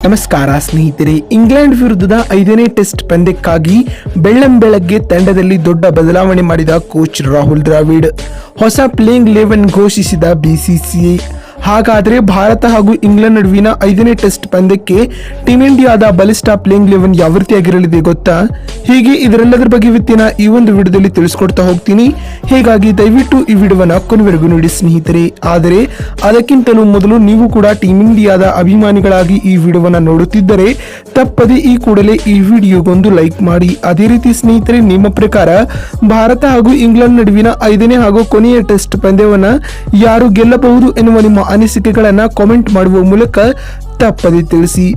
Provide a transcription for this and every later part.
ನಮಸ್ಕಾರ ಸ್ನೇಹಿತರೆ. ಇಂಗ್ಲೆಂಡ್ ವಿರುದ್ಧದ 5ನೇ ಟೆಸ್ಟ್ ಪಂದ್ಯಕ್ಕಾಗಿ ಬೆಳ್ಳಂಬೆಳಗ್ಗೆ ತಂಡದಲ್ಲಿ ದೊಡ್ಡ ಬದಲಾವಣೆ ಮಾಡಿದ ಕೋಚ್ ರಾಹುಲ್ ದ್ರಾವಿಡ್. ಹೊಸ ಪ್ಲೇಯಿಂಗ್ 11 ಘೋಷಿಸಿದ ಬಿಸಿಸಿಐ. ಹಾಗಾದರೆ ಭಾರತ ಹಾಗೂ ಇಂಗ್ಲೆಂಡ್ ನಡುವಿನ 5ನೇ ಟೆಸ್ಟ್ ಪಂದ್ಯಕ್ಕೆ ಟೀಮ್ ಇಂಡಿಯಾದ ಬಲಿಷ್ಠ ಪ್ಲೇಯಿಂಗ್ 11 ಯಾವ ರೀತಿಯಾಗಿರಲಿದೆ ಗೊತ್ತಾ? ಹೀಗೆ ಇದರೆಲ್ಲದರ ಬಗ್ಗೆ ಇವತ್ತಿನ ಈ ಒಂದು ವಿಡಿಯೋದಲ್ಲಿ ತಿಳಿಸ್ಕೊಡ್ತಾ ಹೋಗ್ತೀನಿ. ಹೀಗಾಗಿ ದಯವಿಟ್ಟು ಈ ವಿಡಿಯೋವನ್ನ ಕೊನೆವರೆಗೂ ನೋಡಿ ಸ್ನೇಹಿತರೆ. ಆದರೆ ಅದಕ್ಕಿಂತಲೂ ಮೊದಲು ನೀವು ಕೂಡ ಟೀಮ್ ಇಂಡಿಯಾದ ಅಭಿಮಾನಿಗಳಾಗಿ ಈ ವಿಡಿಯೋವನ್ನ ನೋಡುತ್ತಿದ್ದರೆ ತಪ್ಪದೆ ಈ ಕೂಡಲೇ ಈ ವಿಡಿಯೋಗೊಂದು ಲೈಕ್ ಮಾಡಿ. ಅದೇ ರೀತಿ ಸ್ನೇಹಿತರೆ, ನಿಮ್ಮ ಪ್ರಕಾರ ಭಾರತ ಹಾಗೂ ಇಂಗ್ಲೆಂಡ್ ನಡುವಿನ 5ನೇ ಹಾಗೂ ಕೊನೆಯ ಟೆಸ್ಟ್ ಪಂದ್ಯವನ್ನ ಯಾರು ಗೆಲ್ಲಬಹುದು ಎನ್ನುವ ನಿಮ್ಮ ಅನಿಸಿಕೆಗಳನ್ನ ಕಾಮೆಂಟ್ ಮಾಡುವ ಮೂಲಕ ತಪ್ಪದೆ ತಿಳಿಸಿ.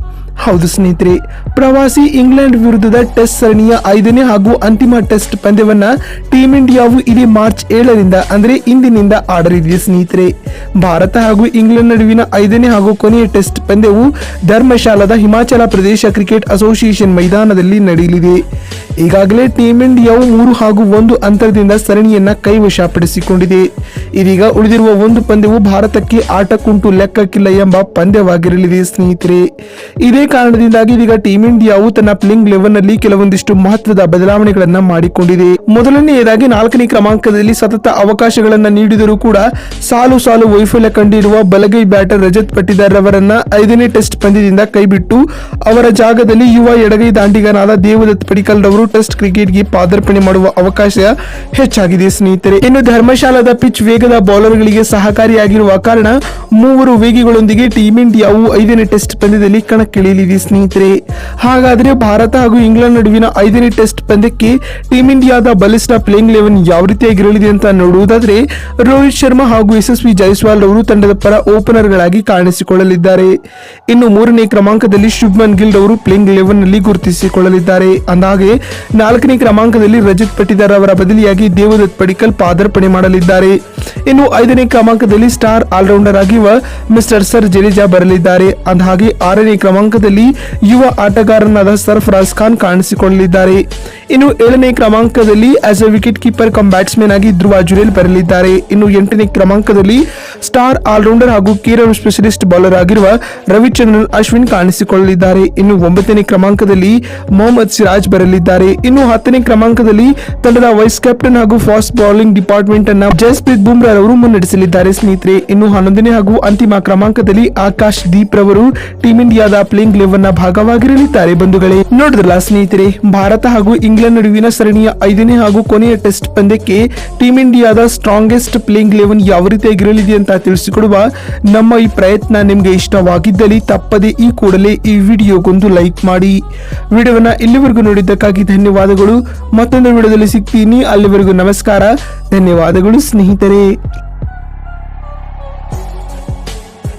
ಹೌದು ಸ್ನೇಹಿತರೆ, ಪ್ರವಾಸಿ ಇಂಗ್ಲೆಂಡ್ ವಿರುದ್ಧದ ಟೆಸ್ಟ್ ಸರಣಿಯ 5ನೇ ಹಾಗೂ ಅಂತಿಮ ಟೆಸ್ಟ್ ಪಂದ್ಯವನ್ನ ಟೀಮ್ ಇಂಡಿಯಾವು ಇದೇ ಮಾರ್ಚ್ 7ರಿಂದ ಅಂದ್ರೆ ಇಂದಿನಿಂದ ಆಡಲಿದೆ ಸ್ನೇಹಿತರೆ. ಭಾರತ ಹಾಗೂ ಇಂಗ್ಲೆಂಡ್ ನಡುವಿನ 5ನೇ ಹಾಗೂ ಕೊನೆಯ test ಪಂದ್ಯವು ಧರ್ಮಶಾಲಾದ Himachal Pradesh cricket association ಮೈದಾನದಲ್ಲಿ ನಡೆಯಲಿದೆ. ಈಗಾಗಲೇ ಟೀಮ್ ಇಂಡಿಯಾವು 3-1 ಅಂತರದಿಂದ ಸರಣಿಯನ್ನ ಕೈವಶಪಡಿಸಿಕೊಂಡಿದೆ. ಇದೀಗ ಉಳಿದಿರುವ ಒಂದು ಪಂದ್ಯವು ಭಾರತಕ್ಕೆ ಆಟಕ್ಕುಂಟು ಲೆಕ್ಕಕ್ಕಿಲ್ಲ ಎಂಬ ಪಂದ್ಯವಾಗಿರಲಿದೆ ಸ್ನೇಹಿತರೆ. ಇದೇ ಕಾರಣದಿಂದಾಗಿ ಇದೀಗ ಟೀಮ್ ಇಂಡಿಯಾವು ತನ್ನ ಪ್ಲೇಯಿಂಗ್ 11 ನಲ್ಲಿ ಕೆಲವೊಂದಿಷ್ಟು ಮಹತ್ವದ ಬದಲಾವಣೆಗಳನ್ನ ಮಾಡಿಕೊಂಡಿದೆ. ಮೊದಲನೆಯದಾಗಿ 4ನೇ ಕ್ರಮಾಂಕದಲ್ಲಿ ಸತತ ಅವಕಾಶಗಳನ್ನ ನೀಡಿದರೂ ಕೂಡ ಸಾಲು ಸಾಲು ವೈಫಲ್ಯ ಕಂಡಿರುವ ಬಲಗೈ ಬ್ಯಾಟರ್ ರಜತ್ ಪಟಿದಾರ್ ಅವರನ್ನ 5ನೇ ಟೆಸ್ಟ್ ಪಂದ್ಯದಿಂದ ಕೈಬಿಟ್ಟು ಅವರ ಜಾಗದಲ್ಲಿ ಯುವ ಎಡಗೈ ದಾಂಡಿಗನಾದ ದೇವದತ್ ಪಡಿಕ್ಕಲ್ ರವರು ಟೆಸ್ಟ್ ಕ್ರಿಕೆಟ್ಗೆ ಪಾದಾರ್ಪಣೆ ಮಾಡುವ ಅವಕಾಶ ಹೆಚ್ಚಾಗಿದೆ ಸ್ನೇಹಿತರೆ. ಇನ್ನು ಧರ್ಮಶಾಲಾದ ಪಿಚ್ ವೇಗದ ಬೌಲರ್ಗಳಿಗೆ ಸಹಕಾರಿಯಾಗಿರುವ ಕಾರಣ 3 ವೇಗಿಗಳೊಂದಿಗೆ ಟೀಮ್ ಇಂಡಿಯಾವು 5ನೇ ಟೆಸ್ಟ್ ಪಂದ್ಯದಲ್ಲಿ ಕಣಕ್ಕಿಳಿಯಲಿದೆ ಸ್ನೇಹಿತರೆ. ಹಾಗಾದ್ರೆ ಭಾರತ ಹಾಗೂ ಇಂಗ್ಲೆಂಡ್ ನಡುವಿನ 5ನೇ ಟೆಸ್ಟ್ ಪಂದ್ಯಕ್ಕೆ ಟೀಮ್ ಇಂಡಿಯಾದ ಬಲಿಷ್ಠ ಪ್ಲೇಯಿಂಗ್ 11 ಯಾವ ರೀತಿಯಾಗಿರಲಿದೆ ಅಂತ ನೋಡುವುದಾದ್ರೆ, ರೋಹಿತ್ ಶರ್ಮಾ ಹಾಗೂ ಯಶಸ್ವಿ ಜೈಸ್ವಾಲ್ ಅವರು ತಂಡದ ಪರ ಓಪನರ್ ಗಳಾಗಿ ಕಾಣಿಸಿಕೊಳ್ಳಲಿದ್ದಾರೆ. ಇನ್ನು 3ನೇ ಕ್ರಮಾಂಕದಲ್ಲಿ ಶುಭ್ಮನ್ ಗಿಲ್ ಅವರು ಪ್ಲೇಯಿಂಗ್ 11 ನಲ್ಲಿ ಗುರುತಿಸಿಕೊಳ್ಳಲಿದ್ದಾರೆ. ಅಂದಾಗೆ 4ನೇ ಕ್ರಮಾಂಕದಲ್ಲಿ ರಜತ್ ಪಟಿದಾರ್ ಅವರ ಬದಲಿಯಾಗಿ ದೇವದತ್ ಪಡಿಕ್ಕಲ್ ಪಾದಾರ್ಪಣೆ ಮಾಡಲಿದ್ದಾರೆ. ಇನ್ನು 5ನೇ ಕ್ರಮಾಂಕದಲ್ಲಿ ಸ್ಟಾರ್ ಆಲ್ರೌಂಡರ್ ಆಗಿರುವ ಮಿಸ್ಟರ್ ಸರ್ ಜಡೇಜಾ ಬರಲಿದ್ದಾರೆ. ಅಂದಹಾಗೆ 6ನೇ ಕ್ರಮಾಂಕದಲ್ಲಿ ಯುವ ಆಟಗಾರನಾದ ಸರ್ಫರಾಜ್ ಖಾನ್ ಕಾಣಿಸಿಕೊಳ್ಳಲಿದ್ದಾರೆ. ಇನ್ನು 7ನೇ ಕ್ರಮಾಂಕದಲ್ಲಿ as a wicket keeper cum batsman ಆಗಿ ಧ್ರುವ ಜುರೇಲ್ ಬರಲಿದ್ದಾರೆ. ಇನ್ನು 8ನೇ ಕ್ರಮಾಂಕದಲ್ಲಿ ಸ್ಟಾರ್ ಆಲ್ರೌಂಡರ್ ಹಾಗೂ ಕೇರಳ ಸ್ಪೆಷಲಿಸ್ಟ್ ಬೌಲರ್ ಆಗಿರುವ ರವಿಚಂದ್ರನ್ ಅಶ್ವಿನ್ ಕಾಣಿಸಿಕೊಳ್ಳಲಿದ್ದಾರೆ. ಇನ್ನು 9ನೇ ಕ್ರಮಾಂಕದಲ್ಲಿ ಮೊಹಮ್ಮದ್ ಸಿರಾಜ್ ಬರಲಿದ್ದಾರೆ. ಇನ್ನು 10ನೇ ಕ್ರಮಾಂಕದಲ್ಲಿ ತಂಡದ ವೈಸ್ ಕ್ಯಾಪ್ಟನ್ ಹಾಗೂ ಫಾಸ್ಟ್ ಬೌಲಿಂಗ್ ಡಿಪಾರ್ಟ್ಮೆಂಟ್ ಅನ್ನ ಜಸ್ಪ್ರೀತ್ ಬುಮ್ರಾ ಅವರು ಮುನ್ನಡೆಸಲಿದ್ದಾರೆ ಸ್ನೇಹಿತರೆ. ಇನ್ನು 11ನೇ ಹಾಗೂ ಅಂತಿಮ ಕ್ರಮಾಂಕದಲ್ಲಿ ಆಕಾಶ್ ದೀಪ್ ರವರು ಟೀಮ್ ಇಂಡಿಯಾದ ಪ್ಲೇಯಿಂಗ್ 11 ನ ಭಾಗವಾಗಿರಲಿದ್ದಾರೆ. ಬಂಧುಗಳೇ, ನೋಡಿದ್ರಲ್ಲ ಸ್ನೇಹಿತರೆ, ಭಾರತ ಹಾಗೂ ಇಂಗ್ಲೆಂಡ್ ನಡುವಿನ ಸರಣಿಯ 5ನೇ ಹಾಗೂ ಕೊನೆಯ ಟೆಸ್ಟ್ ಪಂದ್ಯಕ್ಕೆ ಟೀಮ್ ಇಂಡಿಯಾದ ಸ್ಟ್ರಾಂಗೆಸ್ಟ್ ಪ್ಲೇಯಿಂಗ್ 11 ಯಾವ ರೀತಿಯಾಗಿರಲಿದೆ ಅಂತ ತಿಳಿಸಿಕೊಡುವ ನಮ್ಮ ಈ ಪ್ರಯತ್ನ ನಿಮ್ಗೆ ಇಷ್ಟವಾಗಿದ್ದಲ್ಲಿ ತಪ್ಪದೆ ಈ ಕೂಡಲೇ ಈ ವಿಡಿಯೋಗೊಂದು ಲೈಕ್ ಮಾಡಿ. ವಿಡಿಯೋವನ್ನ ಇಲ್ಲಿವರೆಗೂ ನೋಡಿದ್ದಕ್ಕಾಗಿ ಧನ್ಯವಾದಗಳು. ಮತ್ತೊಂದು ವಿಡಿಯೋದಲ್ಲಿ ಸಿಗ್ತೀನಿ. ಅಲ್ಲಿವರೆಗೂ ನಮಸ್ಕಾರ, ಧನ್ಯವಾದಗಳು ಸ್ನೇಹಿತರೆ.